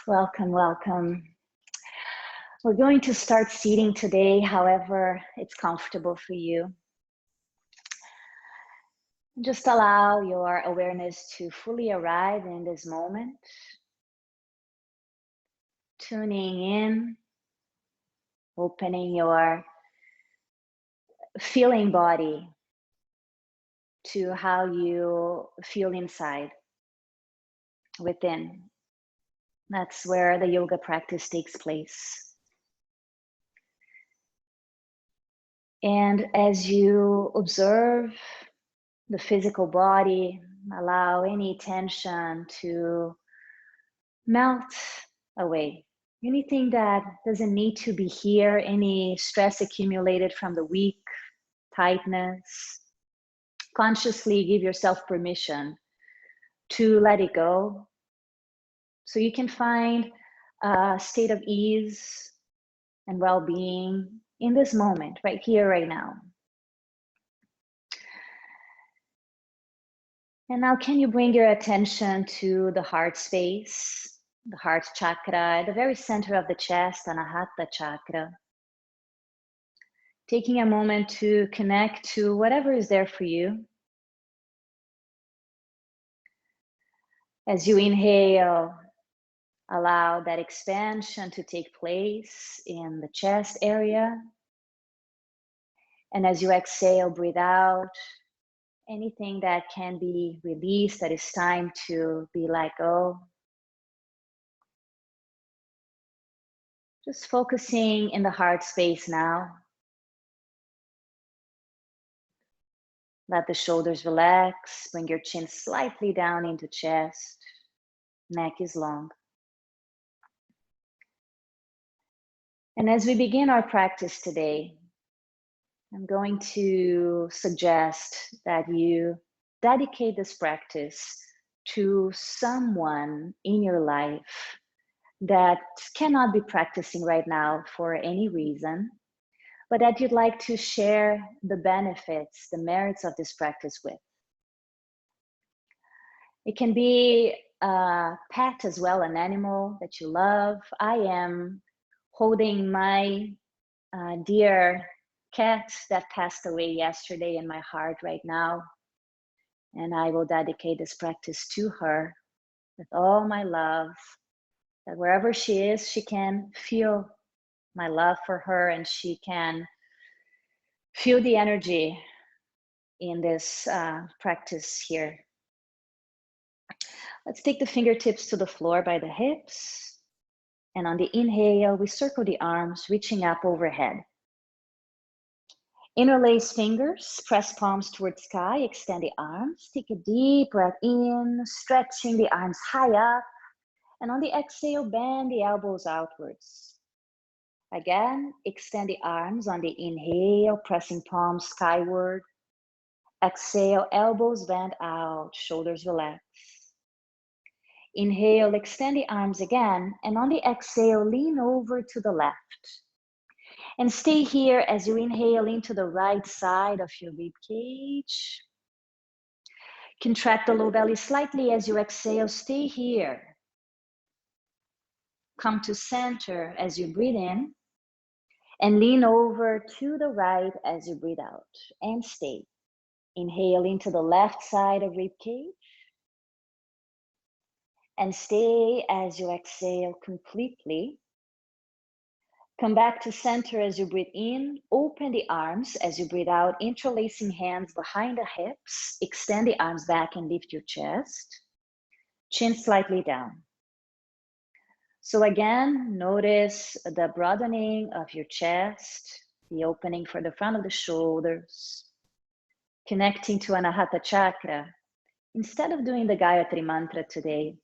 Welcome, welcome. We're going to start seating today, however it's comfortable for you. Just allow your awareness to fully arrive in this moment, tuning in, opening your feeling body to how you feel inside, within. That's where the yoga practice takes place. And as you observe the physical body, allow any tension to melt away. Anything that doesn't need to be here, any stress accumulated from the week, tightness, consciously give yourself permission to let it go. So you can find a state of ease and well-being in this moment, right here, right now. And now can you bring your attention to the heart space, the heart chakra, at the very center of the chest, Ahanata chakra. Taking a moment to connect to whatever is there for you. As you inhale, allow that expansion to take place in the chest area. And as you exhale, breathe out anything that can be released, that is time to be let go. Just focusing in the heart space now. Let the shoulders relax, bring your chin slightly down into chest, neck is long. And as we begin our practice today, I'm going to suggest that you dedicate this practice to someone in your life that cannot be practicing right now for any reason, but that you'd like to share the benefits, the merits of this practice with. It can be a pet as well, an animal that you love. I am holding my dear cat that passed away yesterday in my heart right now. And I will dedicate this practice to her with all my love, that wherever she is, she can feel my love for her and she can feel the energy in this practice here. Let's take the fingertips to the floor by the hips. And on the inhale, we circle the arms, reaching up overhead. Interlace fingers, press palms towards sky, extend the arms. Take a deep breath in, stretching the arms high up. And on the exhale, bend the elbows outwards. Again, extend the arms on the inhale, pressing palms skyward. Exhale, elbows bend out, shoulders relax. Inhale, extend the arms again. And on the exhale, lean over to the left. And stay here as you inhale into the right side of your rib cage. Contract the low belly slightly as you exhale. Stay here. Come to center as you breathe in. And lean over to the right as you breathe out. And stay. Inhale into the left side of rib cage. And stay as you exhale completely. Come back to center as you breathe in. Open the arms as you breathe out, interlacing hands behind the hips. Extend the arms back and lift your chest. Chin slightly down. So again, notice the broadening of your chest, the opening for the front of the shoulders, connecting to Ahanata chakra. Instead of doing the Gayatri mantra today,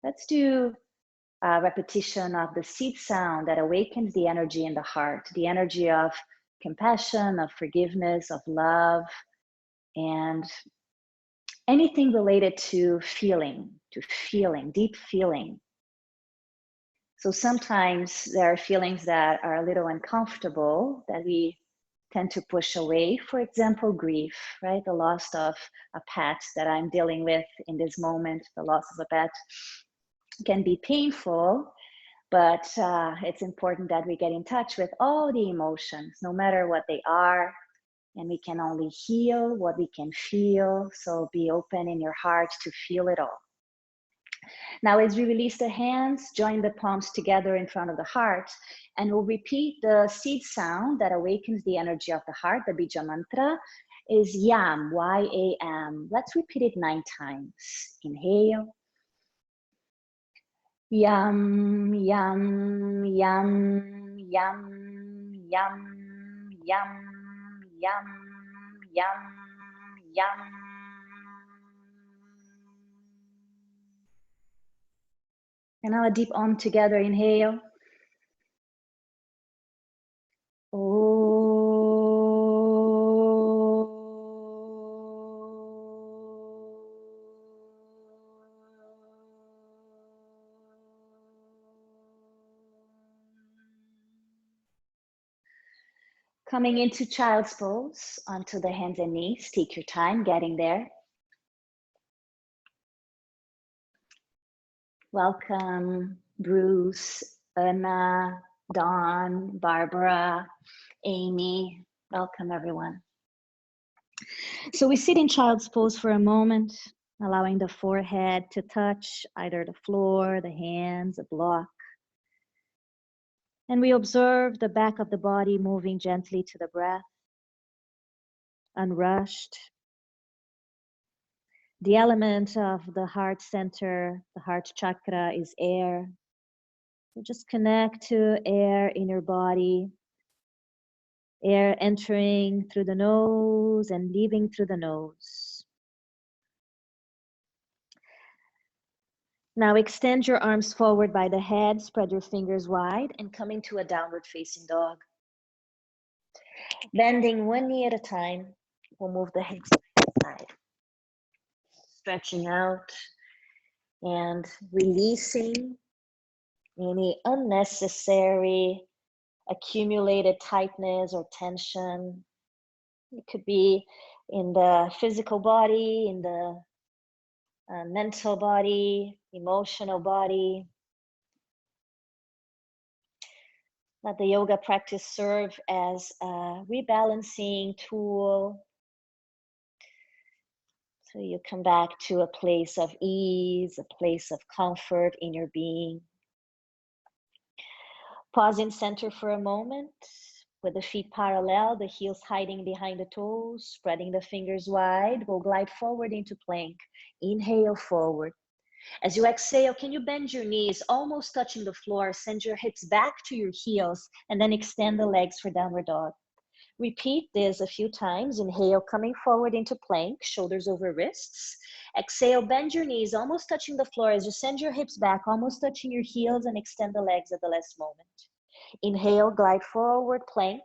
let's do a repetition of the seed sound that awakens the energy in the heart, the energy of compassion, of forgiveness, of love, and anything related to feeling, deep feeling. So sometimes there are feelings that are a little uncomfortable that we tend to push away. For example, grief, right? The loss of a pet that I'm dealing with in this moment, the loss of a pet can be painful. But it's important that we get in touch with all the emotions, no matter what they are. And we can only heal what we can feel. So be open in your heart to feel it all. Now, as we release the hands, join the palms together in front of the heart, and we'll repeat the seed sound that awakens the energy of the heart. The Bija mantra is YAM, Y-A-M. Let's repeat it 9 times. Inhale. Yum, yum, yum, yum, yum, yum, yum, yum, yum. And now a deep Om together, inhale. Coming into child's pose, onto the hands and knees. Take your time getting there. Welcome, Bruce, Anna, Dawn, Barbara, Amy. Welcome, everyone. So we sit in child's pose for a moment, allowing the forehead to touch either the floor, the hands, a block. And we observe the back of the body moving gently to the breath, unrushed. The element of the heart center, the heart chakra, is air. So just connect to air in your body, air entering through the nose and leaving through the nose. Now extend your arms forward by the head, spread your fingers wide, and come into a downward facing dog. Bending one knee at a time, we'll move the hips side. Stretching out and releasing any unnecessary accumulated tightness or tension. It could be in the physical body, in the mental body, emotional body. Let the yoga practice serve as a rebalancing tool. So you come back to a place of ease, a place of comfort in your being. Pause in center for a moment, with the feet parallel, the heels hiding behind the toes, spreading the fingers wide. We'll glide forward into plank. Inhale forward. As you exhale, can you bend your knees, almost touching the floor? Send your hips back to your heels, and then extend the legs for downward dog. Repeat this a few times. Inhale, coming forward into plank, shoulders over wrists. Exhale, bend your knees, almost touching the floor as you send your hips back, almost touching your heels, and extend the legs at the last moment. Inhale, glide forward, plank.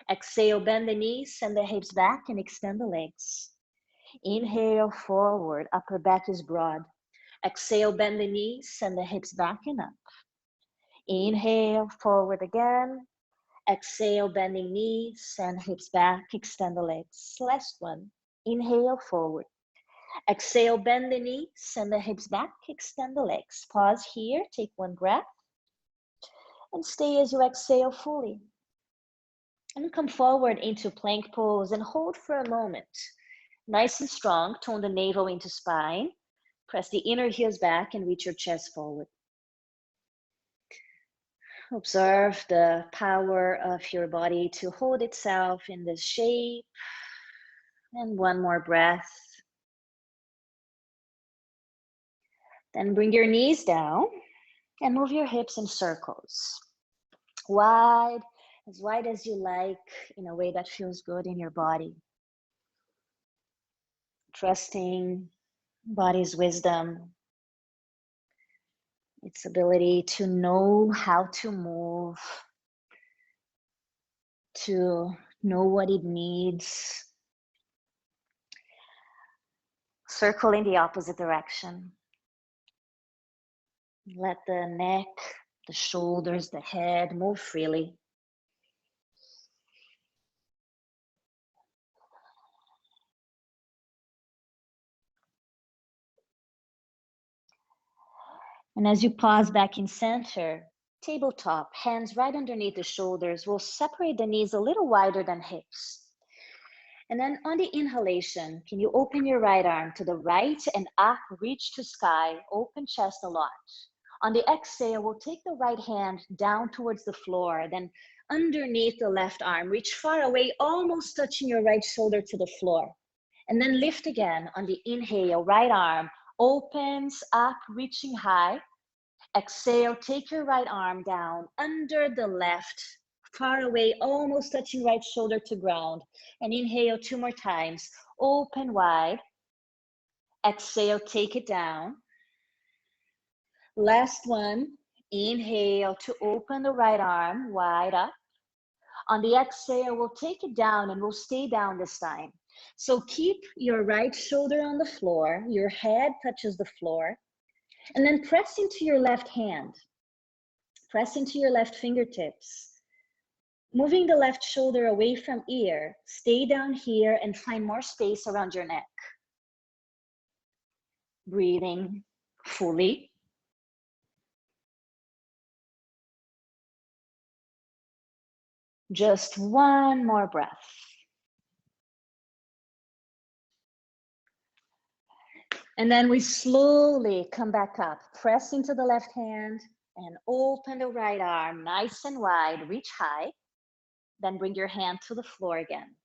Exhale, bend the knees, send the hips back, and extend the legs. Inhale, forward, upper back is broad. Exhale, bend the knees, send the hips back and up. Inhale, forward again. Exhale, bending knees, send hips back, extend the legs. Last one. Inhale, forward. Exhale, bend the knees, send the hips back, extend the legs. Pause here, take one breath, and stay as you exhale fully. And come forward into plank pose and hold for a moment. Nice and strong, tone the navel into spine. Press the inner heels back and reach your chest forward. Observe the power of your body to hold itself in this shape. And one more breath. Then bring your knees down and move your hips in circles. Wide as you like, in a way that feels good in your body. Trusting body's wisdom, its ability to know how to move, to know what it needs. Circle in the opposite direction. Let the neck, the shoulders, the head move freely. And as you pause back in center, tabletop, hands right underneath the shoulders. We'll separate the knees a little wider than hips. And then on the inhalation, can you open your right arm to the right and up, reach to sky, open chest a lot. On the exhale, we'll take the right hand down towards the floor, then underneath the left arm, reach far away, almost touching your right shoulder to the floor. And then lift again on the inhale, right arm opens up, reaching high. Exhale, take your right arm down under the left, far away, almost touching right shoulder to ground. And inhale 2 more times, open wide. Exhale, take it down. Last one, inhale to open the right arm wide up. On the exhale, we'll take it down and we'll stay down this time. So keep your right shoulder on the floor, your head touches the floor, and then press into your left hand. Press into your left fingertips. Moving the left shoulder away from ear, stay down here and find more space around your neck. Breathing fully. Just one more breath. And then we slowly come back up. Press into the left hand and open the right arm nice and wide, reach high. Then bring your hand to the floor again.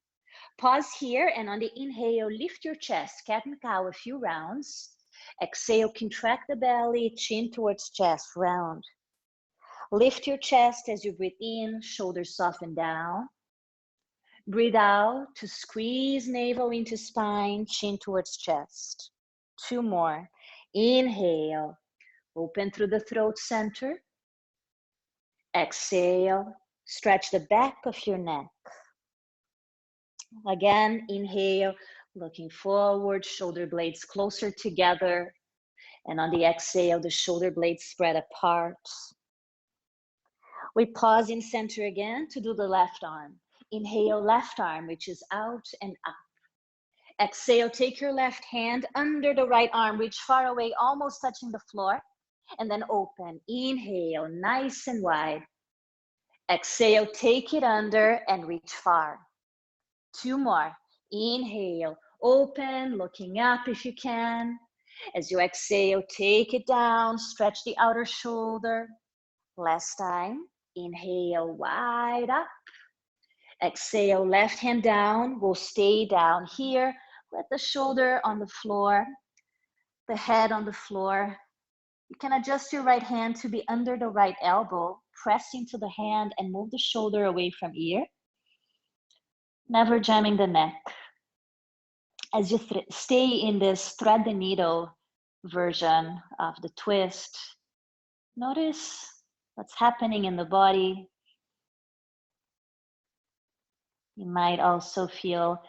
Pause here, and on the inhale, lift your chest, cat and cow a few rounds. Exhale, contract the belly, chin towards chest, round. Lift your chest as you breathe in, shoulders soften down. Breathe out to squeeze navel into spine, chin towards chest. 2 more. Inhale, open through the throat center. Exhale, stretch the back of your neck. Again, inhale, looking forward, shoulder blades closer together. And on the exhale, the shoulder blades spread apart. We pause in center again to do the left arm. Inhale, left arm reaches out and up. Exhale, take your left hand under the right arm, reach far away, almost touching the floor, and then open. Inhale, nice and wide. Exhale, take it under and reach far. 2 more. Inhale, open, looking up if you can. As you exhale, take it down, stretch the outer shoulder. Last time. Inhale, wide up. Exhale, left hand down. We'll stay down here. Let the shoulder on the floor, the head on the floor. You can adjust your right hand to be under the right elbow. Press into the hand and move the shoulder away from ear. Never jamming the neck. As you stay in this thread the needle version of the twist, notice what's happening in the body. You might also feel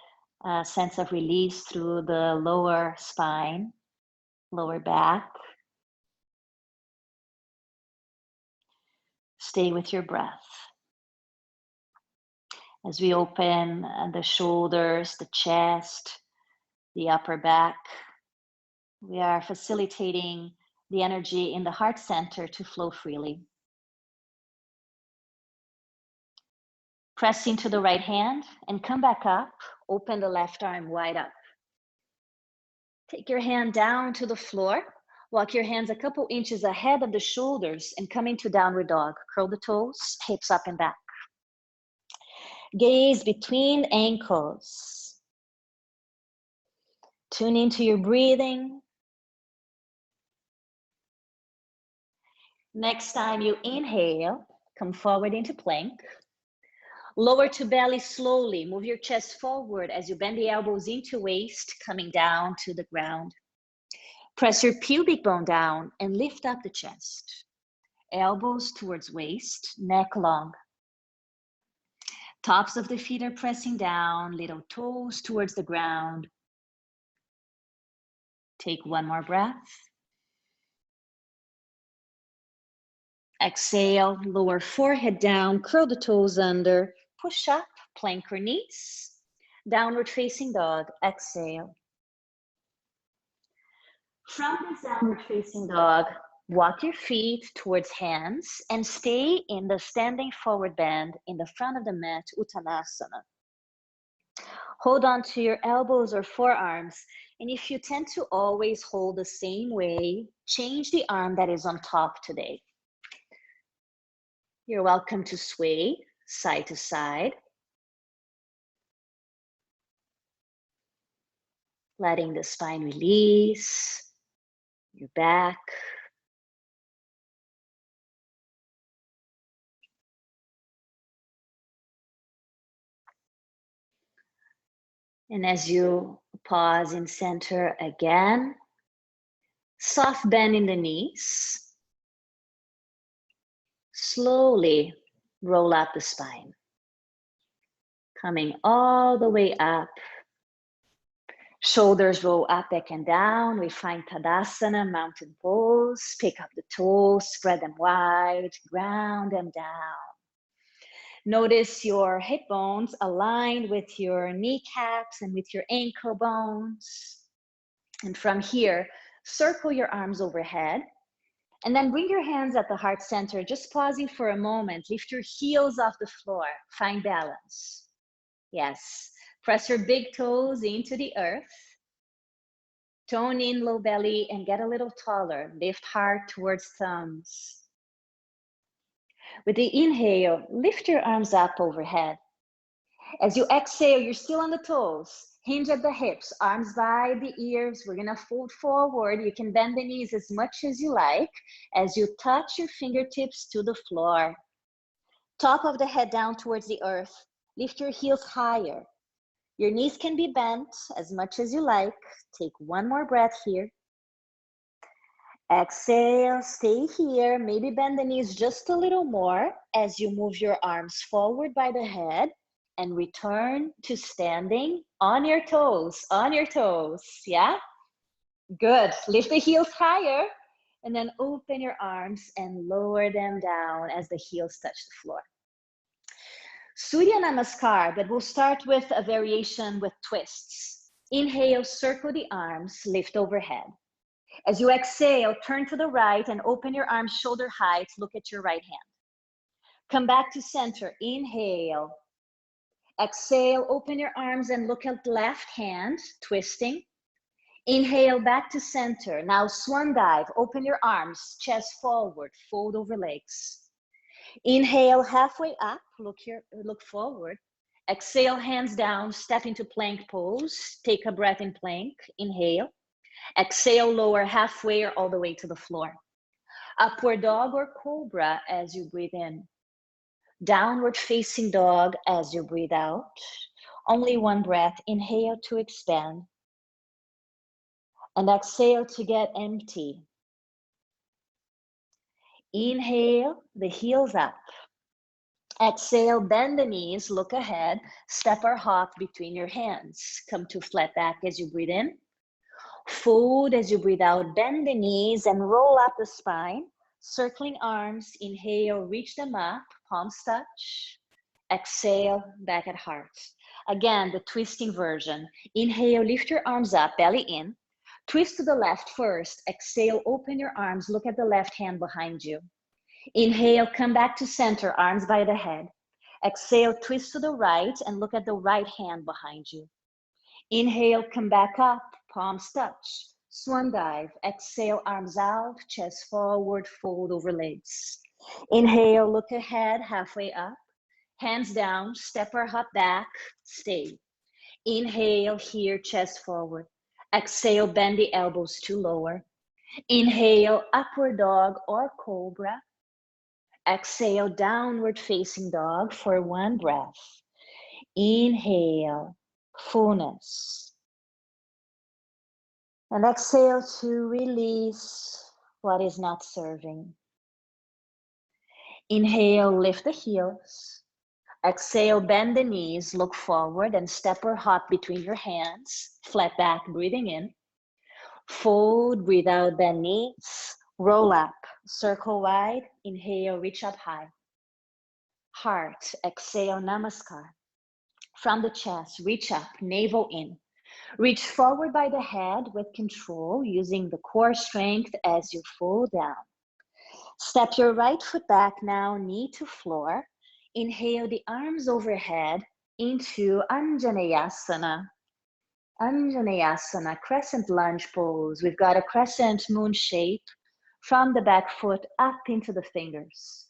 a sense of release through the lower spine, lower back. Stay with your breath. As we open the shoulders, the chest, the upper back, we are facilitating the energy in the heart center to flow freely. Press into the right hand and come back up. Open the left arm wide up. Take your hand down to the floor. Walk your hands a couple inches ahead of the shoulders and come into downward dog. Curl the toes, hips up and back. Gaze between ankles. Tune into your breathing. Next time you inhale, come forward into plank. Lower to belly slowly. Move your chest forward as you bend the elbows into waist, coming down to the ground. Press your pubic bone down and lift up the chest. Elbows towards waist, neck long. Tops of the feet are pressing down, little toes towards the ground. Take 1 more breath. Exhale, lower forehead down, curl the toes under, push up, plank or knees. Downward facing dog, exhale. From this downward facing dog, Walk your feet towards hands and stay in the standing forward bend in the front of the mat, Uttanasana. Hold on to your elbows or forearms. And if you tend to always hold the same way, change the arm that is on top today. You're welcome to sway side to side. Letting the spine release, your back. And as you pause in center again, soft bend in the knees. Slowly roll up the spine. Coming all the way up. Shoulders roll up, back and down. We find Tadasana, mountain pose. Pick up the toes, spread them wide, ground them down. Notice your hip bones aligned with your kneecaps and with your ankle bones. And from here, circle your arms overhead. And then bring your hands at the heart center, just pausing for a moment. Lift your heels off the floor. Find balance. Yes. Press your big toes into the earth. Tone in low belly and get a little taller. Lift heart towards thumbs. With the inhale, lift your arms up overhead. As you exhale, you're still on the toes. Hinge at the hips, arms by the ears. We're gonna fold forward. You can bend the knees as much as you like as you touch your fingertips to the floor. Top of the head down towards the earth. Lift your heels higher. Your knees can be bent as much as you like. Take one more breath here. Exhale, stay here. Maybe bend the knees just a little more as you move your arms forward by the head and return to standing on your toes, yeah? Good, lift the heels higher and then open your arms and lower them down as the heels touch the floor. Surya Namaskar, but we'll start with a variation with twists. Inhale, circle the arms, lift overhead. As you exhale, turn to the right and open your arms shoulder height. Look at your right hand. Come back to center. Inhale. Exhale, open your arms and look at the left hand, twisting. Inhale, back to center. Now swan dive. Open your arms, chest forward, fold over legs. Inhale, halfway up. Look forward. Exhale, hands down, step into plank pose. Take a breath in plank. Inhale. Exhale, lower halfway or all the way to the floor. Upward dog or cobra as you breathe in. Downward facing dog as you breathe out. Only one breath. Inhale to expand. And exhale to get empty. Inhale, the heels up. Exhale, bend the knees, look ahead. Step or hop between your hands. Come to flat back as you breathe in. Fold as you breathe out, bend the knees and roll up the spine. Circling arms, inhale, reach them up, palms touch. Exhale, back at heart. Again, the twisting version. Inhale, lift your arms up, belly in. Twist to the left first. Exhale, open your arms, look at the left hand behind you. Inhale, come back to center, arms by the head. Exhale, twist to the right and look at the right hand behind you. Inhale, come back up, palms touch. Swan dive. Exhale, arms out, chest forward, fold over legs. Inhale, look ahead, halfway up. Hands down, step or hop back, stay. Inhale, here, chest forward. Exhale, bend the elbows to lower. Inhale, upward dog or cobra. Exhale, downward facing dog for one breath. Inhale, fullness. And exhale to release what is not serving. Inhale, lift the heels. Exhale, bend the knees, look forward and step or hop between your hands. Flat back, breathing in. Fold, breathe out, bend knees. Roll up, circle wide. Inhale, reach up high. Heart, exhale, namaskar. From the chest, reach up, navel in. Reach forward by the head with control, using the core strength as you fall down. Step your right foot back now, knee to floor. Inhale the arms overhead into Anjaneyasana. Anjaneyasana, crescent lunge pose. We've got a crescent moon shape from the back foot up into the fingers.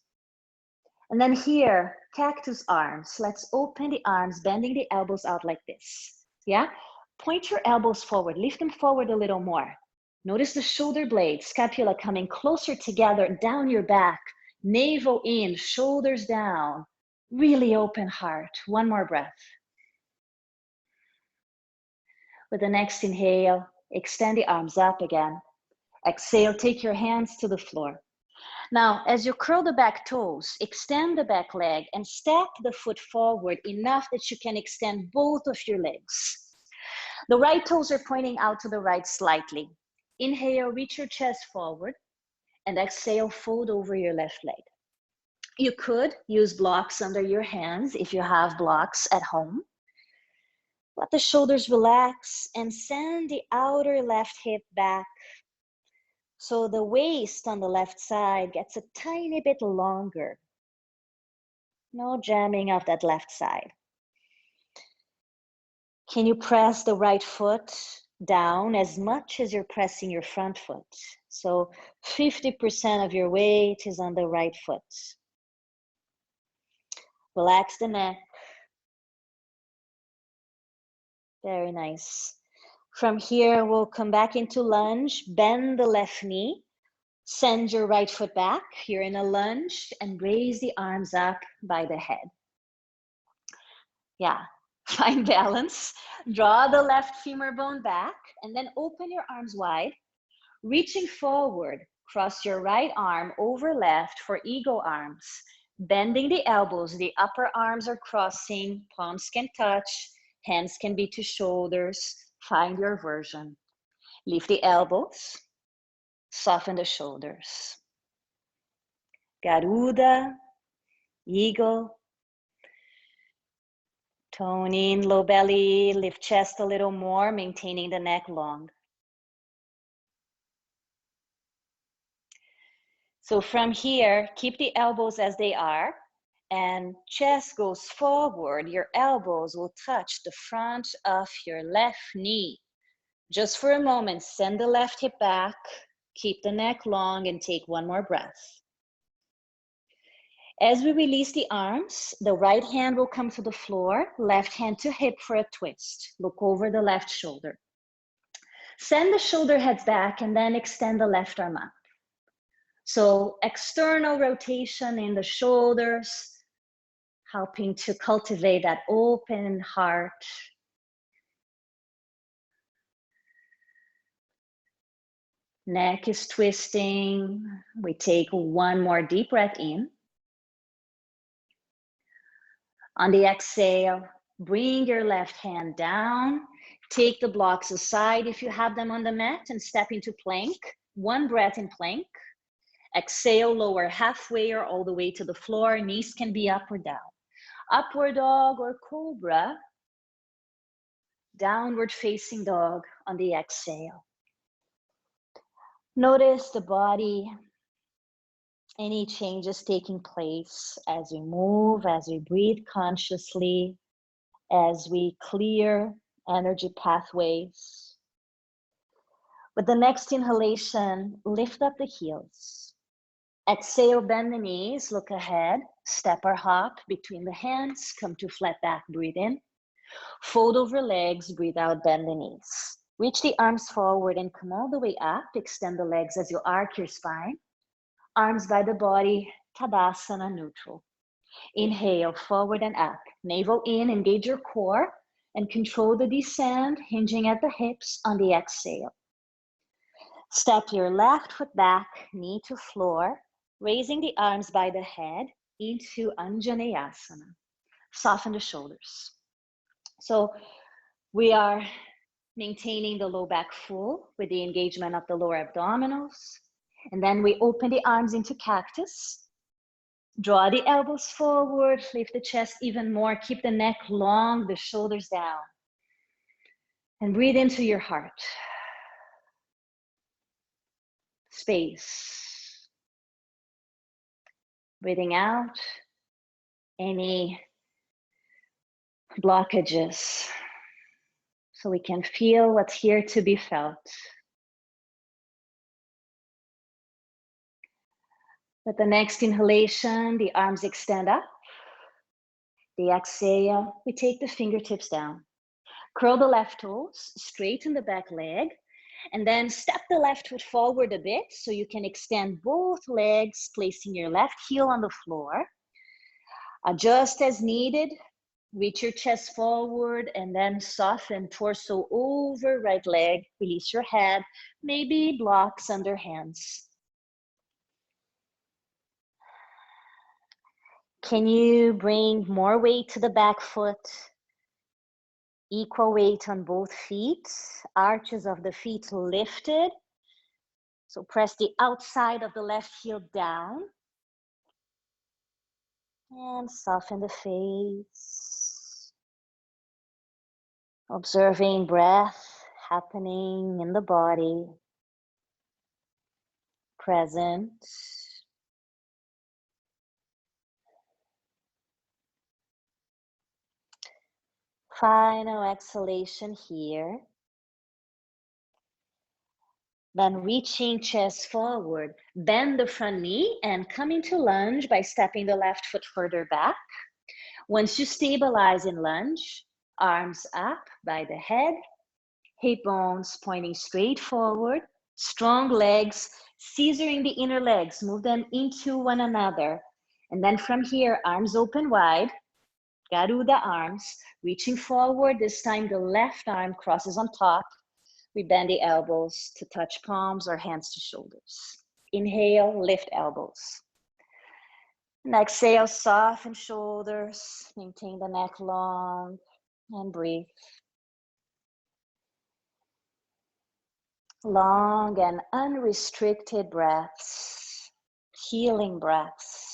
And then here, cactus arms. Let's open the arms, bending the elbows out like this. Yeah? Point your elbows forward, lift them forward a little more. Notice the shoulder blades, scapula coming closer together, down your back, navel in, shoulders down, really open heart. One more breath. With the next inhale, extend the arms up again. Exhale, take your hands to the floor. Now, as you curl the back toes, extend the back leg and step the foot forward enough that you can extend both of your legs. The right toes are pointing out to the right slightly. Inhale, reach your chest forward, and exhale, fold over your left leg. You could use blocks under your hands if you have blocks at home. Let the shoulders relax and send the outer left hip back. So the waist on the left side gets a tiny bit longer. No jamming of that left side. Can you press the right foot down as much as you're pressing your front foot? So 50% of your weight is on the right foot. Relax the neck. Very nice. From here, we'll come back into lunge, bend the left knee, send your right foot back. You're in a lunge and raise the arms up by the head. Yeah, find balance. Draw the left femur bone back and then open your arms wide. Reaching forward, cross your right arm over left for eagle arms. Bending the elbows, the upper arms are crossing, palms can touch, hands can be to shoulders. Find your version. Lift the elbows, soften the shoulders. Garuda, eagle. Tone in, low belly, lift chest a little more, maintaining the neck long. So from here, keep the elbows as they are, and chest goes forward. Your elbows will touch the front of your left knee. Just for a moment, send the left hip back, keep the neck long, and take one more breath. As we release the arms, the right hand will come to the floor, left hand to hip for a twist. Look over the left shoulder. Send the shoulder heads back and then extend the left arm up. So external rotation in the shoulders, helping to cultivate that open heart. Neck is twisting. We take one more deep breath in. On the exhale, bring your left hand down. Take the blocks aside if you have them on the mat and step into plank. One breath in plank. Exhale, lower halfway or all the way to the floor. Knees can be up or down. Upward dog or cobra. Downward facing dog on the exhale. Notice the body, any changes taking place as we move, as we breathe consciously, as we clear energy pathways. With the next inhalation, lift up the heels. Exhale, bend the knees, look ahead, step or hop between the hands, come to flat back, breathe in. Fold over legs, breathe out, bend the knees. Reach the arms forward and come all the way up. Extend the legs as you arc your spine. Arms by the body, Tadasana neutral. Inhale, forward and up. Navel in, engage your core and control the descent, hinging at the hips on the exhale. Step your left foot back, knee to floor, raising the arms by the head into Anjaneyasana. Soften the shoulders. So we are maintaining the low back full with the engagement of the lower abdominals. And then we open the arms into cactus. Draw the elbows forward, lift the chest even more, keep the neck long, the shoulders down. And breathe into your heart. Space. Breathing out any blockages so we can feel what's here to be felt. With the next inhalation, the arms extend up. The exhale, we take the fingertips down. Curl the left toes, straighten the back leg, and then step the left foot forward a bit so you can extend both legs, placing your left heel on the floor. Adjust as needed. Reach your chest forward and then soften torso over right leg. Release your head, maybe blocks under hands. Can you bring more weight to the back foot? Equal weight on both feet. Arches of the feet lifted. So press the outside of the left heel down. And soften the face. Observing breath happening in the body. Present. Final exhalation here. Then reaching chest forward, bend the front knee and come into lunge by stepping the left foot further back. Once you stabilize in lunge, arms up by the head, hip bones pointing straight forward, strong legs, scissoring the inner legs, move them into one another. And then from here, arms open wide, Garuda arms, reaching forward. This time the left arm crosses on top. We bend the elbows to touch palms or hands to shoulders. Inhale, lift elbows. And exhale, soften shoulders, maintain the neck long, and breathe. Long and unrestricted breaths, healing breaths.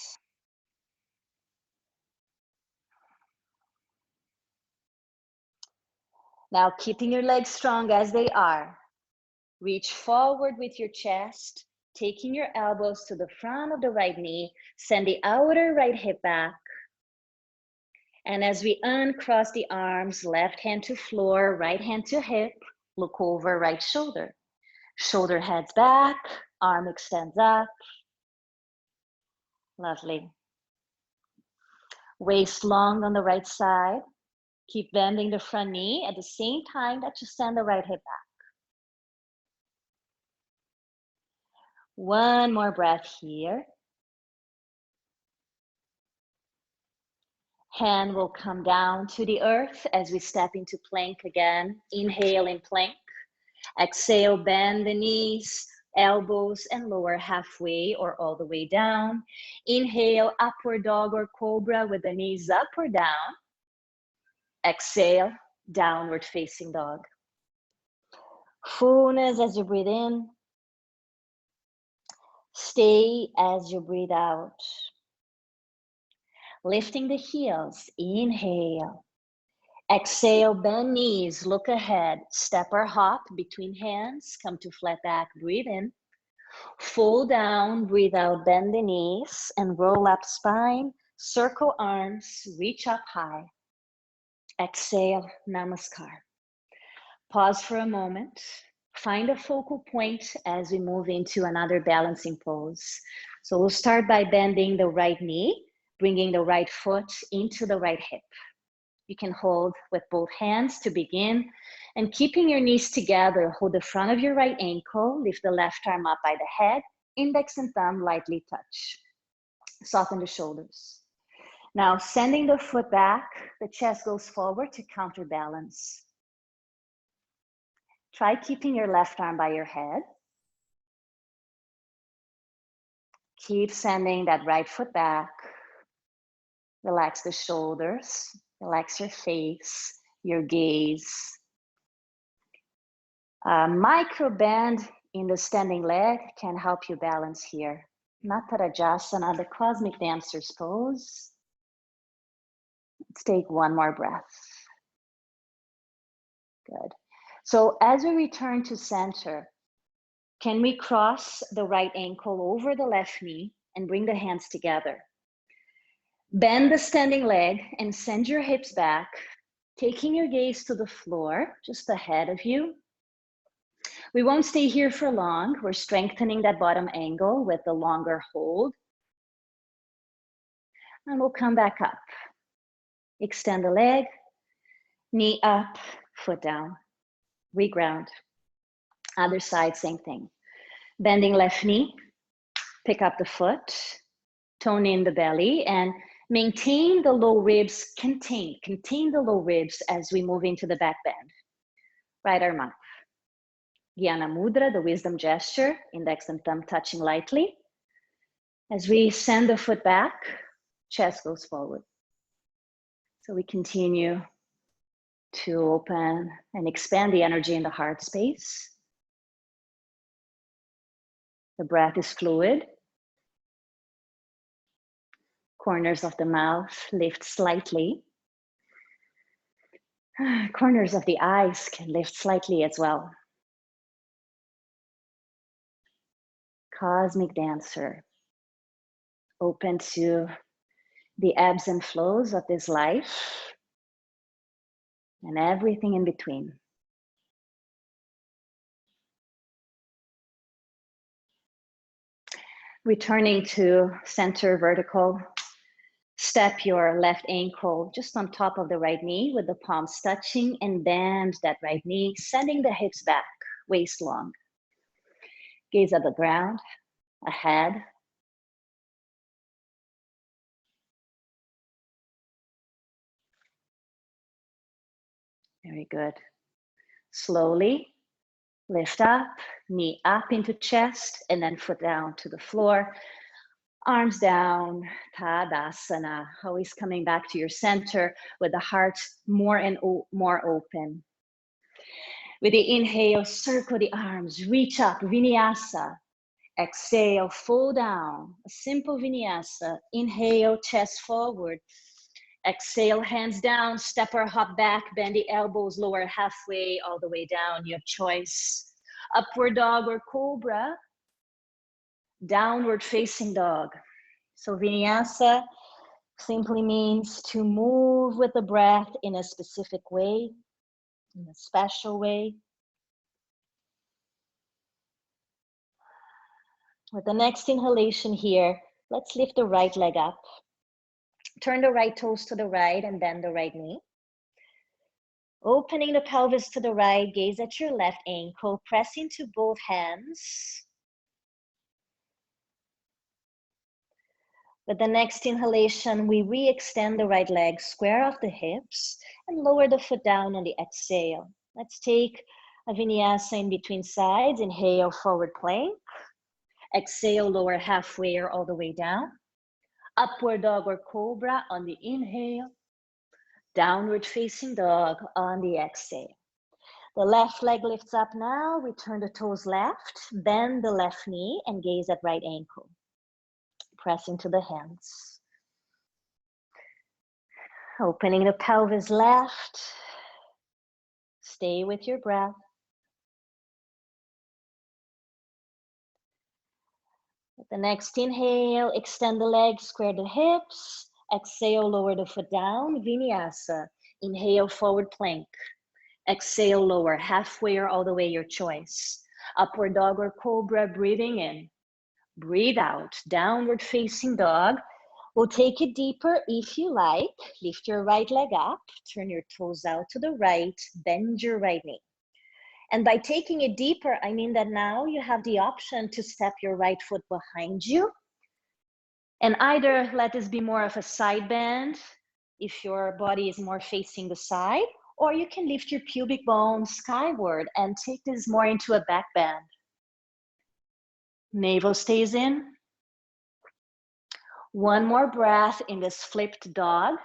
Now, keeping your legs strong as they are, reach forward with your chest, taking your elbows to the front of the right knee, send the outer right hip back. And as we uncross the arms, left hand to floor, right hand to hip, look over right shoulder. Shoulder heads back, arm extends up. Lovely. Waist long on the right side. Keep bending the front knee at the same time that you send the right hip back. One more breath here. Hand will come down to the earth as we step into plank again. Inhale in plank. Exhale, bend the knees, elbows and lower halfway or all the way down. Inhale, upward dog or cobra with the knees up or down. Exhale, downward facing dog. Fullness as you breathe in. Stay as you breathe out. Lifting the heels, inhale. Exhale, bend knees, look ahead. Step or hop between hands, come to flat back, breathe in. Fold down, breathe out, bend the knees and roll up spine. Circle arms, reach up high. Exhale, namaskar. Pause for a moment. Find a focal point as we move into another balancing pose. So we'll start by bending the right knee, bringing the right foot into the right hip. You can hold with both hands to begin, and keeping your knees together, hold the front of your right ankle, lift the left arm up by the head, index and thumb lightly touch. Soften the shoulders. Now, sending the foot back, the chest goes forward to counterbalance. Try keeping your left arm by your head. Keep sending that right foot back. Relax the shoulders, relax your face, your gaze. A micro bend in the standing leg can help you balance here. Natarajasana, the cosmic dancer's pose. Let's take one more breath. Good. So as we return to center, can we cross the right ankle over the left knee and bring the hands together? Bend the standing leg and send your hips back, taking your gaze to the floor, just ahead of you. We won't stay here for long. We're strengthening that bottom angle with the longer hold. And we'll come back up. Extend the leg, knee up, foot down. Reground. Other side, same thing. Bending left knee, pick up the foot, tone in the belly, and maintain the low ribs, contain the low ribs as we move into the back bend. Right arm up. Jnana Mudra, the wisdom gesture, index and thumb touching lightly. As we send the foot back, chest goes forward. So we continue to open and expand the energy in the heart space. The breath is fluid. Corners of the mouth lift slightly. Corners of the eyes can lift slightly as well. Cosmic dancer, open to the ebbs and flows of this life and everything in between. Returning to center vertical, step your left ankle just on top of the right knee with the palms touching and bend that right knee, sending the hips back, waist long. Gaze at the ground, ahead. Very good. Slowly lift up, knee up into chest, and then foot down to the floor. Arms down, Tadasana. Always coming back to your center with the heart more and more open. With the inhale, circle the arms, reach up, Vinyasa. Exhale, fall down, a simple Vinyasa. Inhale, chest forward. Exhale, hands down, step or hop back, bend the elbows, lower halfway, all the way down, your choice. Upward dog or cobra, downward facing dog. So Vinyasa simply means to move with the breath in a specific way, in a special way. With the next inhalation here, let's lift the right leg up. Turn the right toes to the right and bend the right knee. Opening the pelvis to the right, gaze at your left ankle, press into both hands. With the next inhalation, we re-extend the right leg, square off the hips, and lower the foot down on the exhale. Let's take a Vinyasa in between sides. Inhale, forward plank. Exhale, lower halfway or all the way down. Upward dog or cobra on the inhale. Downward facing dog on the exhale. The left leg lifts up now. We turn the toes left, bend the left knee and gaze at right ankle. Press into the hands. Opening the pelvis left. Stay with your breath. With the next inhale, extend the legs, square the hips. Exhale, lower the foot down, Vinyasa. Inhale, forward plank. Exhale, lower halfway or all the way, your choice. Upward dog or cobra, breathing in. Breathe out, downward facing dog. We'll take it deeper if you like. Lift your right leg up, turn your toes out to the right, bend your right knee. And by taking it deeper, I mean that now you have the option to step your right foot behind you. And either let this be more of a side bend, if your body is more facing the side, or you can lift your pubic bone skyward and take this more into a back bend. Navel stays in. One more breath in this flipped dog.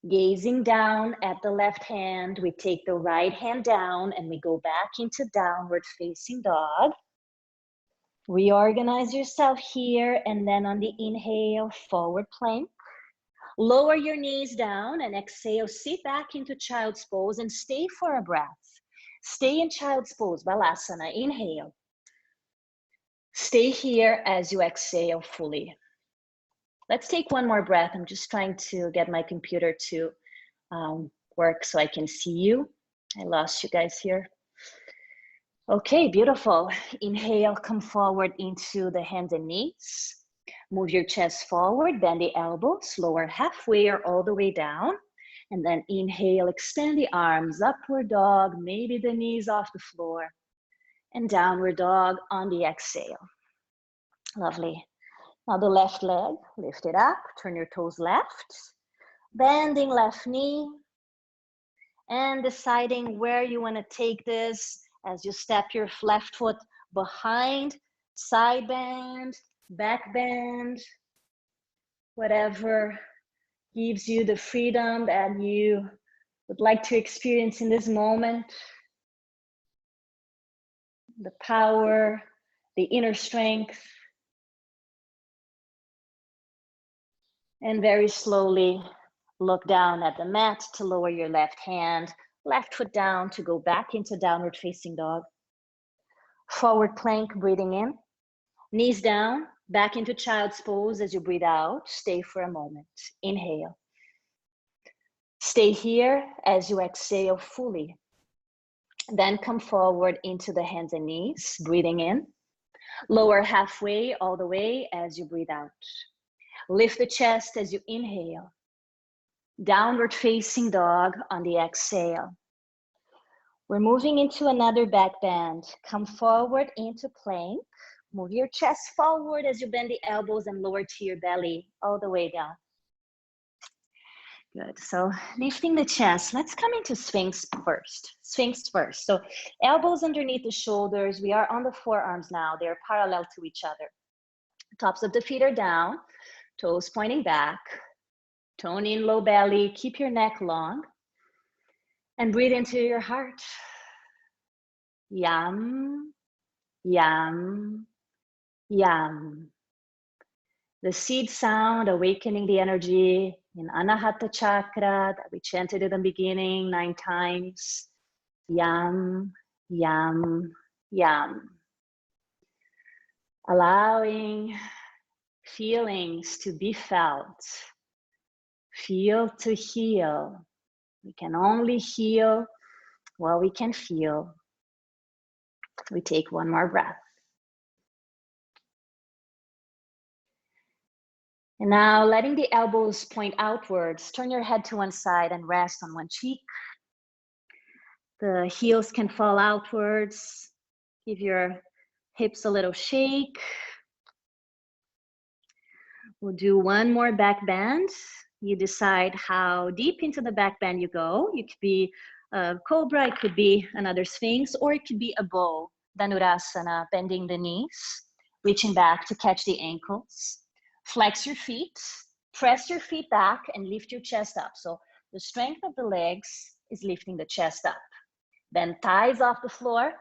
Gazing down at the left hand, we take the right hand down and we go back into downward facing dog. Reorganize yourself here and then on the inhale, forward plank. Lower your knees down and exhale, sit back into child's pose and stay for a breath. Stay in child's pose, Balasana, inhale. Stay here as you exhale fully. Let's take one more breath. I'm just trying to get my computer to work so I can see you. I lost you guys here. Okay, beautiful. Inhale, come forward into the hands and knees. Move your chest forward, bend the elbows, lower halfway or all the way down. And then inhale, extend the arms, upward dog, maybe the knees off the floor. And downward dog on the exhale. Lovely. Now the left leg, lift it up, turn your toes left, bending left knee, and deciding where you want to take this as you step your left foot behind, side bend, back bend, whatever gives you the freedom that you would like to experience in this moment. The power, the inner strength. And very slowly look down at the mat to lower your left hand, left foot down to go back into downward facing dog. Forward plank, breathing in. Knees down, back into child's pose as you breathe out. Stay for a moment. Inhale. Stay here as you exhale fully. Then come forward into the hands and knees, breathing in. Lower halfway all the way as you breathe out. Lift the chest as you inhale. Downward facing dog on the exhale. We're moving into another back bend. Come forward into plank. Move your chest forward as you bend the elbows and lower to your belly all the way down. Good. So lifting the chest, let's come into Sphinx first. Sphinx first. So elbows underneath the shoulders. We are on the forearms now. They're parallel to each other. Tops of the feet are down, toes pointing back. Tone in low belly, keep your neck long. And breathe into your heart. Yam, yam, yam. The seed sound awakening the energy in Anahata chakra that we chanted in the beginning 9 times. Yam, yam, yam. Allowing feelings to be felt. Feel to heal. We can only heal what we can feel. We take one more breath. And now letting the elbows point outwards, turn your head to one side and rest on one cheek. The heels can fall outwards. Give your hips a little shake. We'll do one more back bend. You decide how deep into the back bend you go. You could be a cobra, it could be another sphinx, or it could be a bow, Dhanurasana, bending the knees, reaching back to catch the ankles. Flex your feet, press your feet back and lift your chest up. So the strength of the legs is lifting the chest up. Then thighs off the floor.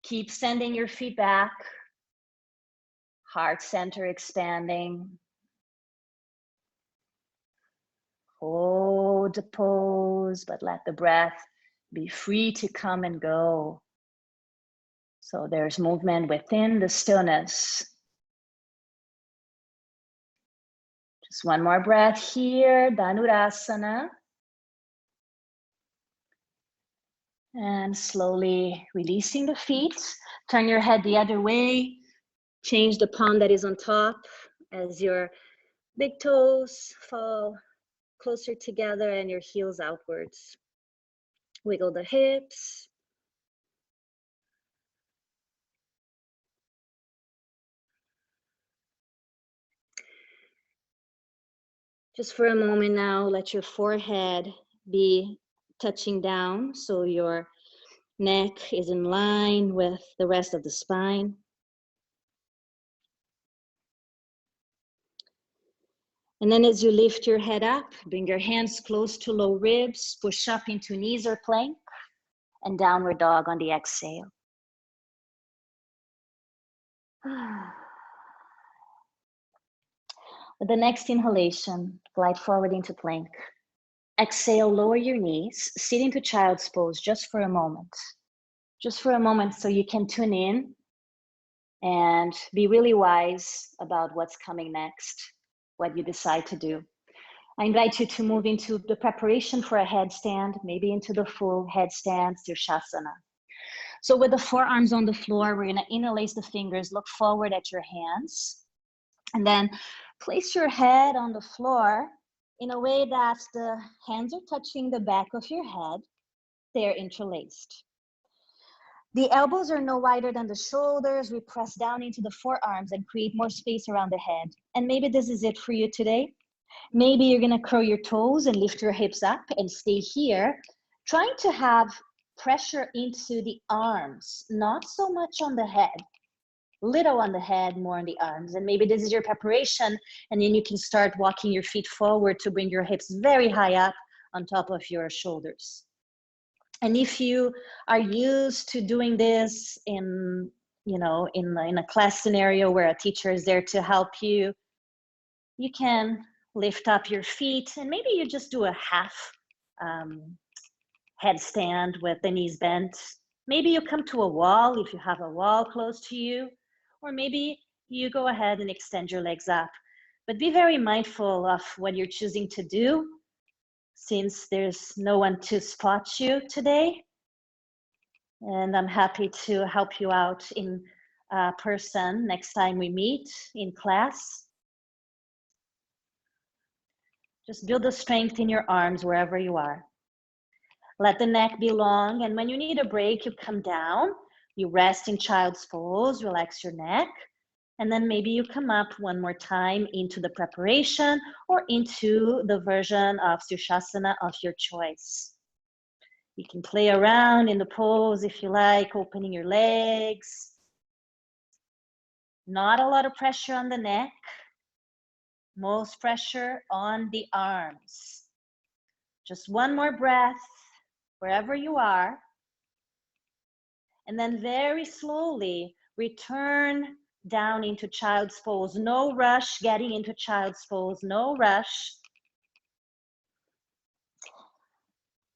Keep sending your feet back. Heart center expanding. Hold the pose, but let the breath be free to come and go. So there's movement within the stillness. Just one more breath here, Dhanurasana. And slowly releasing the feet. Turn your head the other way. Change the palm that is on top as your big toes fall closer together and your heels outwards. Wiggle the hips. Just for a moment now, let your forehead be touching down so your neck is in line with the rest of the spine. And then as you lift your head up, bring your hands close to low ribs, push up into knees or plank, and downward dog on the exhale. With the next inhalation, glide forward into plank. Exhale, lower your knees, sit into child's pose just for a moment. Just for a moment so you can tune in and be really wise about what's coming next. what you decide to do. I invite you to move into the preparation for a headstand, maybe into the full headstand, Sirsasana. So with the forearms on the floor, we're gonna interlace the fingers, look forward at your hands, and then place your head on the floor in a way that the hands are touching the back of your head. They're interlaced. The elbows are no wider than the shoulders. We press down into the forearms and create more space around the head. And maybe this is it for you today. Maybe you're gonna curl your toes and lift your hips up and stay here, trying to have pressure into the arms, not so much on the head. Little on the head, more on the arms. And maybe this is your preparation, and then you can start walking your feet forward to bring your hips very high up on top of your shoulders. And if you are used to doing this in a class scenario where a teacher is there to help you, you can lift up your feet, and maybe you just do a half headstand with the knees bent. Maybe you come to a wall if you have a wall close to you, or maybe you go ahead and extend your legs up. But be very mindful of what you're choosing to do, since there's no one to spot you today. And I'm happy to help you out in person next time we meet in class. Just build the strength in your arms wherever you are. Let the neck be long, and when you need a break, you come down, you rest in child's pose, relax your neck, and then maybe you come up one more time into the preparation or into the version of Sirsasana of your choice. You can play around in the pose if you like, opening your legs. Not a lot of pressure on the neck, most pressure on the arms. Just one more breath wherever you are. And then very slowly return down into child's pose. No rush getting into child's pose, no rush.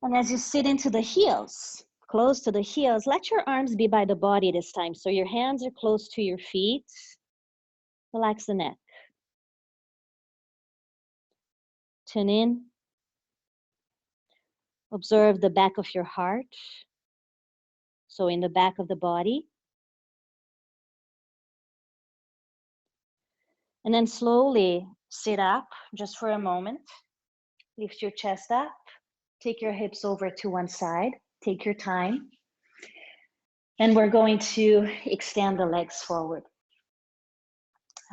And as you sit into the heels, close to the heels, let your arms be by the body this time. So your hands are close to your feet. Relax the neck. Tune in. Observe the back of your heart. So in the back of the body. And then slowly sit up just for a moment. Lift your chest up. Take your hips over to one side. Take your time. And we're going to extend the legs forward.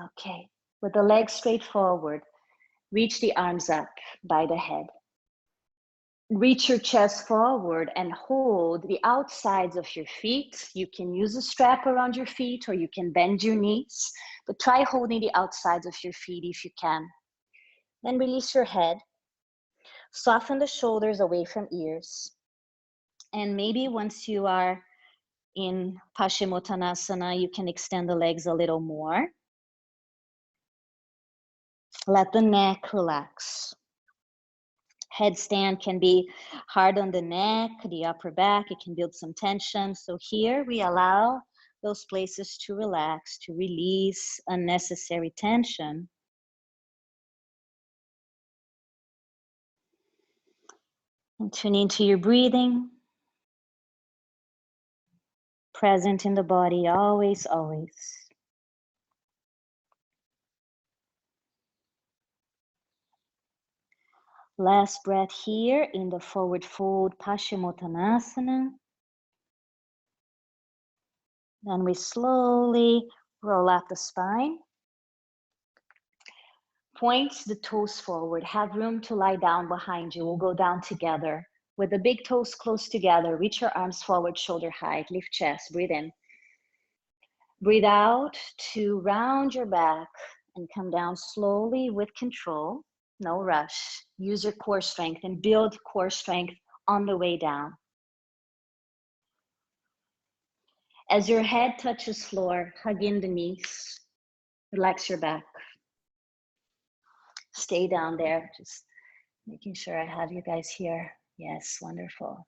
Okay, with the legs straight forward, reach the arms up by the head. Reach your chest forward and hold the outsides of your feet. You can use a strap around your feet, or you can bend your knees, but try holding the outsides of your feet if you can. Then release your head. Soften the shoulders away from ears. And maybe once you are in Paschimottanasana, you can extend the legs a little more. Let the neck relax. Headstand can be hard on the neck, the upper back. It can build some tension. So here we allow those places to relax, to release unnecessary tension. And tune into your breathing. Present in the body, always, always. Last breath here in the forward fold Paschimottanasana. Then we slowly roll up the spine. Point the toes forward. Have room to lie down behind you. We'll go down together. With the big toes close together, reach your arms forward, shoulder height. Lift chest, breathe in. Breathe out to round your back and come down slowly with control. No rush. Use your core strength and build core strength on the way down. As your head touches floor, hug in the knees. Relax your back. Stay down there, just making sure I have you guys here. Yes, wonderful.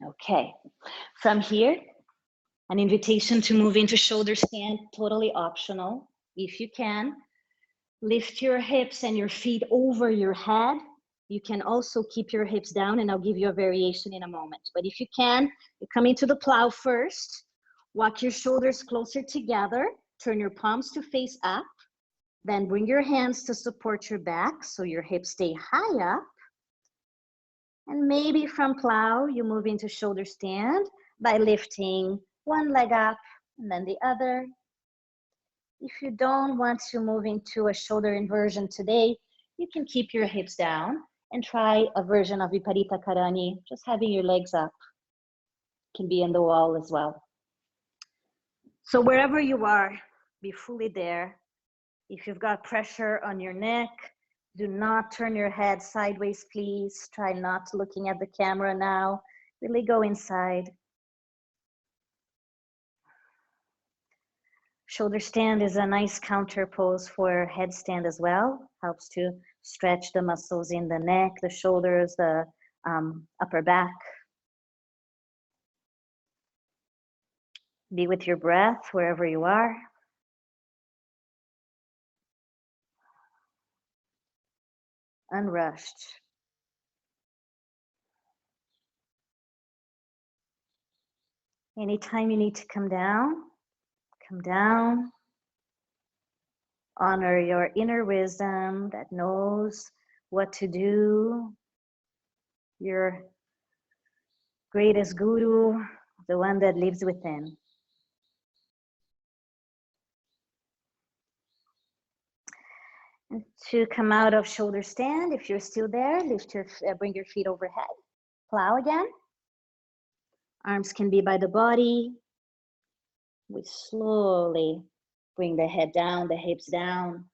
Okay, from here, An invitation to move into shoulder stand, totally optional. If you can, lift your hips and your feet over your head. You can also keep your hips down, and I'll give you a variation in a moment. But if you can, you come into the plow first. Walk your shoulders closer together. Turn your palms to face up. Then bring your hands to support your back so your hips stay high up. And maybe from plow, you move into shoulder stand by lifting one leg up and then the other. If you don't want to move into a shoulder inversion today, you can keep your hips down and try a version of Viparita Karani, just having your legs up. Can be in the wall as well. So wherever you are, be fully there. If you've got pressure on your neck, do not turn your head sideways, please. Try not looking at the camera now. Really go inside. Shoulder stand is a nice counter pose for headstand as well. Helps to stretch the muscles in the neck, the shoulders, the upper back. Be with your breath wherever you are. Unrushed. Anytime you need to come down, come down. Honor your inner wisdom that knows what to do. Your greatest guru, the one that lives within. And to come out of shoulder stand, if you're still there, bring your feet overhead. Plow again. Arms can be by the body. We slowly bring the head down, the hips down.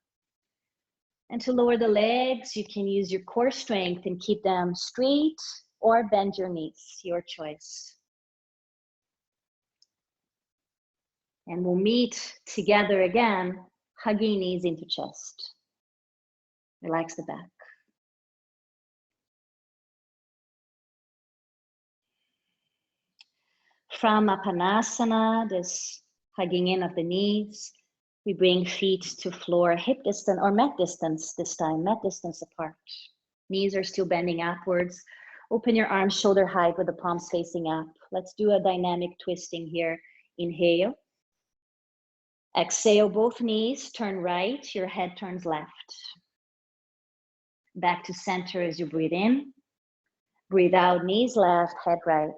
And to lower the legs, you can use your core strength and keep them straight or bend your knees, your choice. And we'll meet together again, hugging knees into chest. Relax the back. From Apanasana, this hugging in of the knees, we bring feet to floor hip distance or mat distance this time, mat distance apart. Knees are still bending upwards. Open your arms shoulder height with the palms facing up. Let's do a dynamic twisting here. Inhale. Exhale, both knees turn right, your head turns left. Back to center as you breathe in. Breathe out, knees left, head right.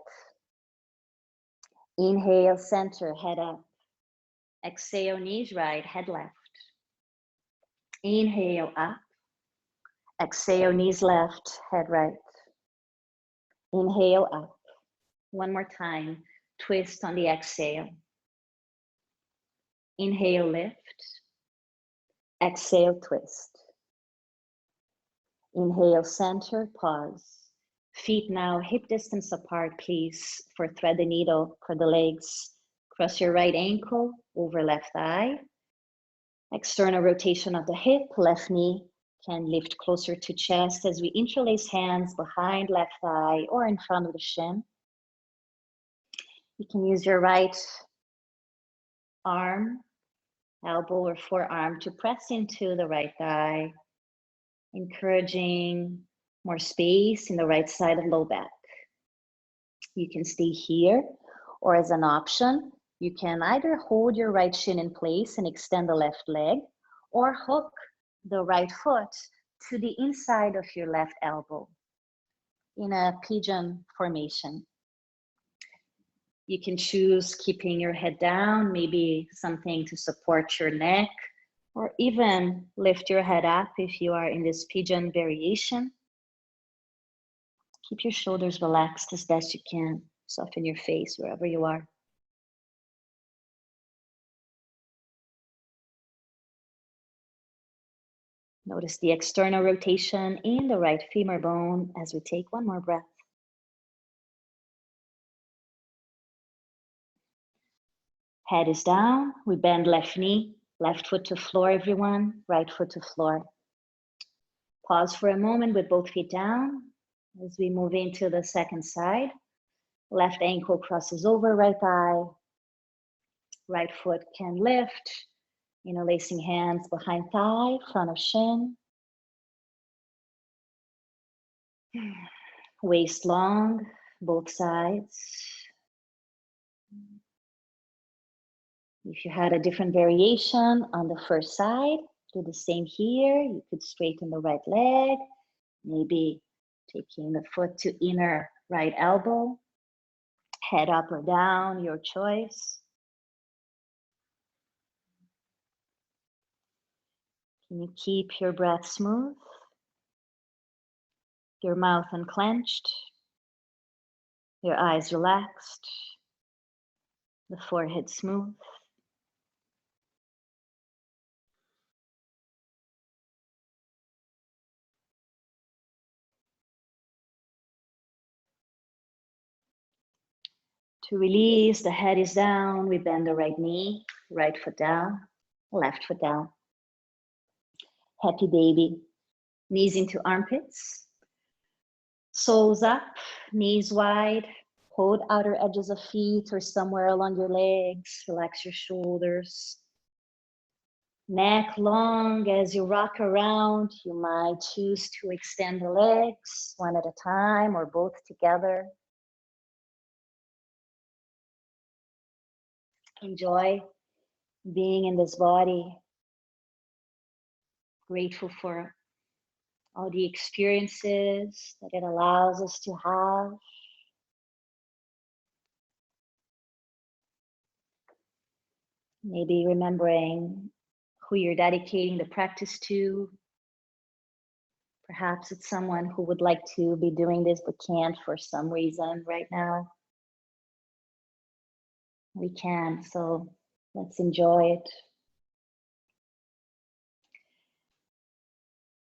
Inhale, center, head up. Exhale, knees right, head left. Inhale, up. Exhale, knees left, head right. Inhale, up. One more time, twist on the exhale. Inhale, lift. Exhale, twist. Inhale, center, pause. Feet now hip distance apart, please, for thread the needle for the legs. Cross your right ankle over left thigh. External rotation of the hip, left knee can lift closer to chest as we interlace hands behind left thigh or in front of the shin. You can use your right arm, elbow or forearm to press into the right thigh, encouraging more space in the right side of low back. You can stay here, or as an option, you can either hold your right shin in place and extend the left leg, or hook the right foot to the inside of your left elbow in a pigeon formation. You can choose keeping your head down, maybe something to support your neck, or even lift your head up if you are in this pigeon variation. Keep your shoulders relaxed as best you can. Soften your face wherever you are. Notice the external rotation in the right femur bone as we take one more breath. Head is down. We bend left knee, left foot to floor, everyone. Right foot to floor. Pause for a moment with both feet down as we move into the second side. Left ankle crosses over right thigh. Right foot can lift, interlacing hands behind thigh, front of shin. Waist long, both sides. If you had a different variation on the first side, do the same here. You could straighten the right leg, maybe taking the foot to inner right elbow, head up or down, your choice. Can you keep your breath smooth? Your mouth unclenched, your eyes relaxed, the forehead smooth. To release, the head is down, we bend the right knee, right foot down, left foot down. Happy baby. Knees into armpits, soles up, knees wide. Hold outer edges of feet or somewhere along your legs. Relax your shoulders. Neck long. As you rock around, you might choose to extend the legs one at a time or both together. Enjoy being in this body. Grateful for all the experiences that it allows us to have. Maybe remembering who you're dedicating the practice to. Perhaps it's someone who would like to be doing this but can't for some reason right now. We can, so let's enjoy it.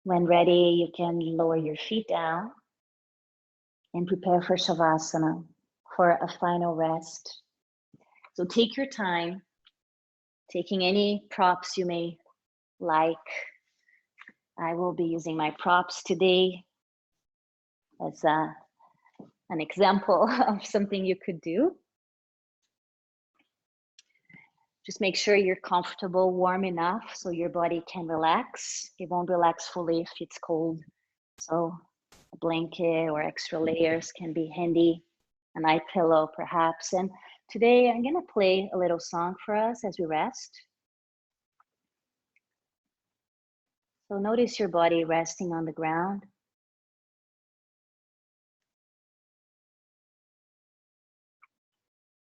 When ready, you can lower your feet down and prepare for Shavasana, for a final rest. So take your time, taking any props you may like. I will be using my props today as an example of something you could do. Just make sure you're comfortable, warm enough so your body can relax. It won't relax fully if it's cold. So a blanket or extra layers can be handy, a night pillow perhaps. And today I'm gonna play a little song for us as we rest. So notice your body resting on the ground.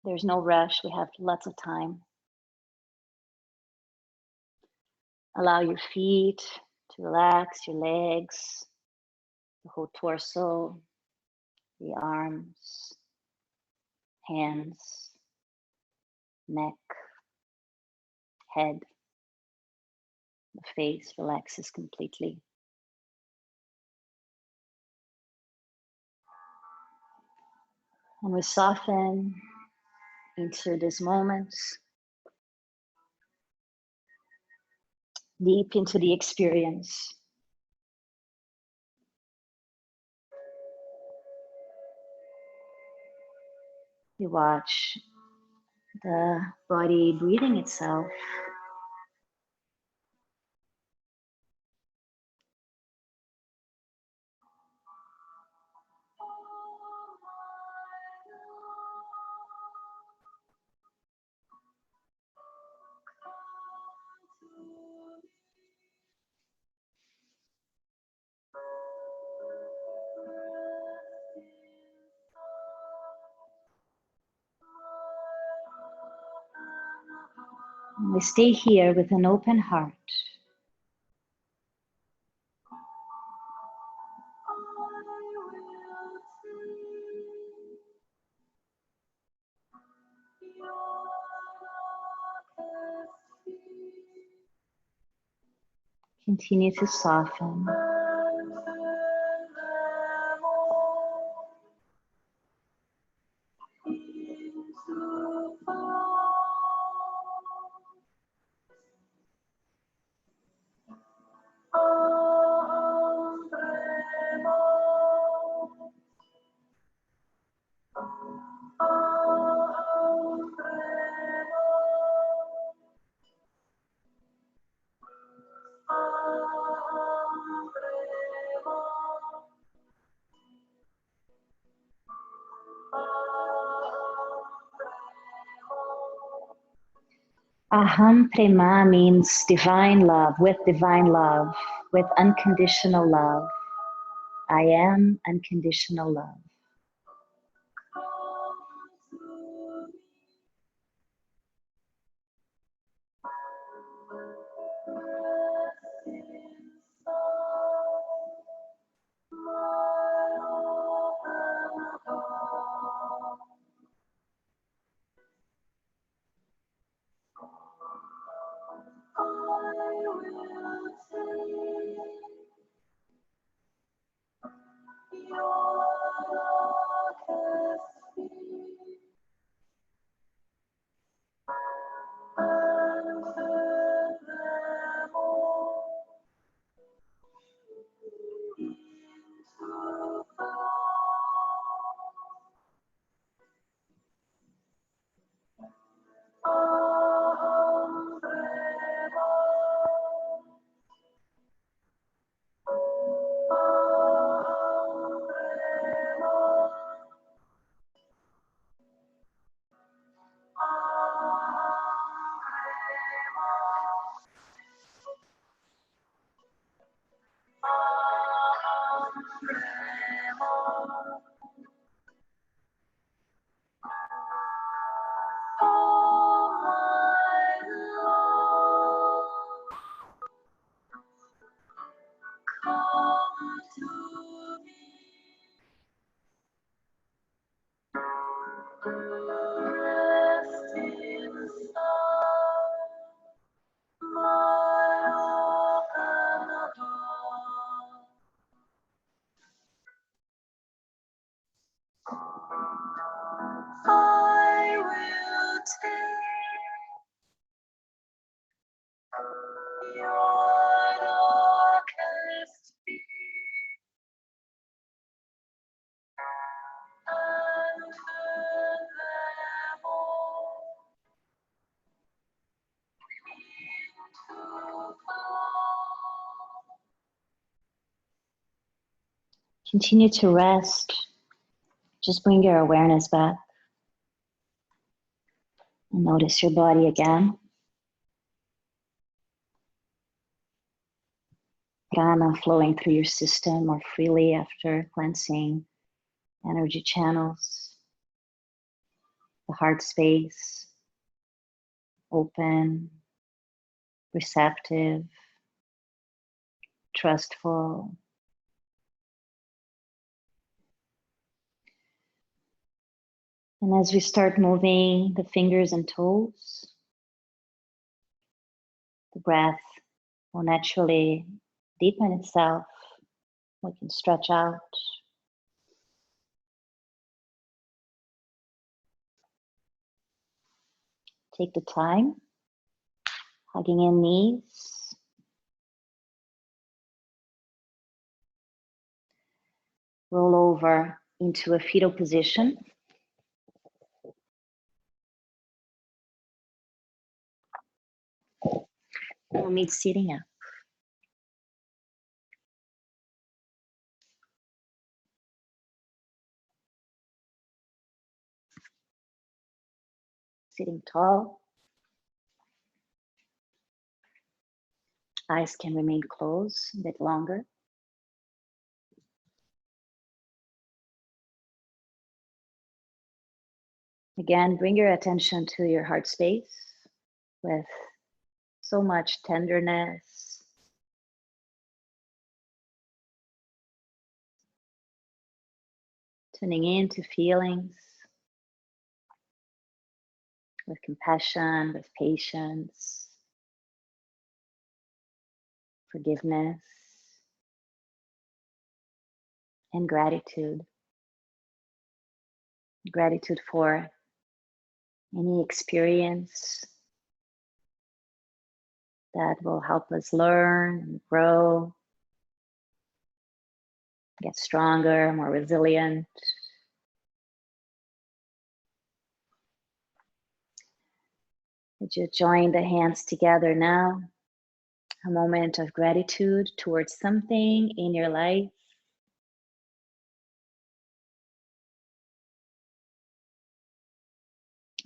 There's no rush, we have lots of time. Allow your feet to relax, your legs, the whole torso, the arms, hands, neck, head. The face relaxes completely. And we soften into this moment, deep into the experience. You watch the body breathing itself. And we stay here with an open heart. Continue to soften. Aham prema means divine love, with unconditional love. I am unconditional love. I will take your darkest fear and turn them all into gold. Continue to rest. Just bring your awareness back and notice your body again. Prana flowing through your system more freely after cleansing energy channels. The heart space, open, receptive, trustful. And as we start moving the fingers and toes, the breath will naturally deepen itself. We can stretch out. Take the time, hugging in knees. Roll over into a fetal position. We'll meet sitting up. Sitting tall. Eyes can remain closed a bit longer. Again, bring your attention to your heart space with so much tenderness. Tuning into feelings with compassion, with patience, forgiveness, and gratitude. Gratitude for any experience that will help us learn and grow, get stronger, more resilient. Would you join the hands together now? A moment of gratitude towards something in your life.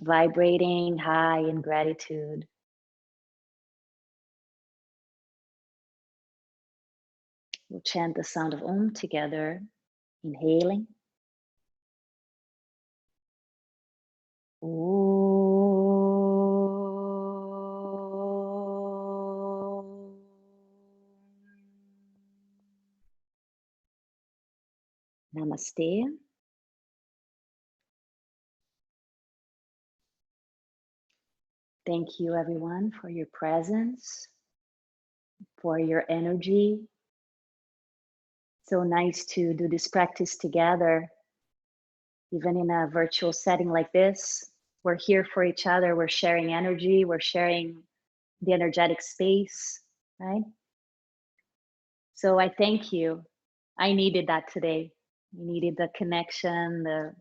Vibrating high in gratitude We'll chant the sound of Om together, inhaling. Namaste. Thank you, everyone, for your presence, for your energy. So nice to do this practice together, even in a virtual setting like this. We're here for each other. We're sharing energy. We're sharing the energetic space, right? So I thank you. I needed that today. I needed the connection, the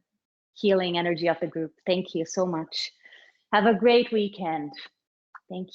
healing energy of the group. Thank you so much. Have a great weekend. Thank you.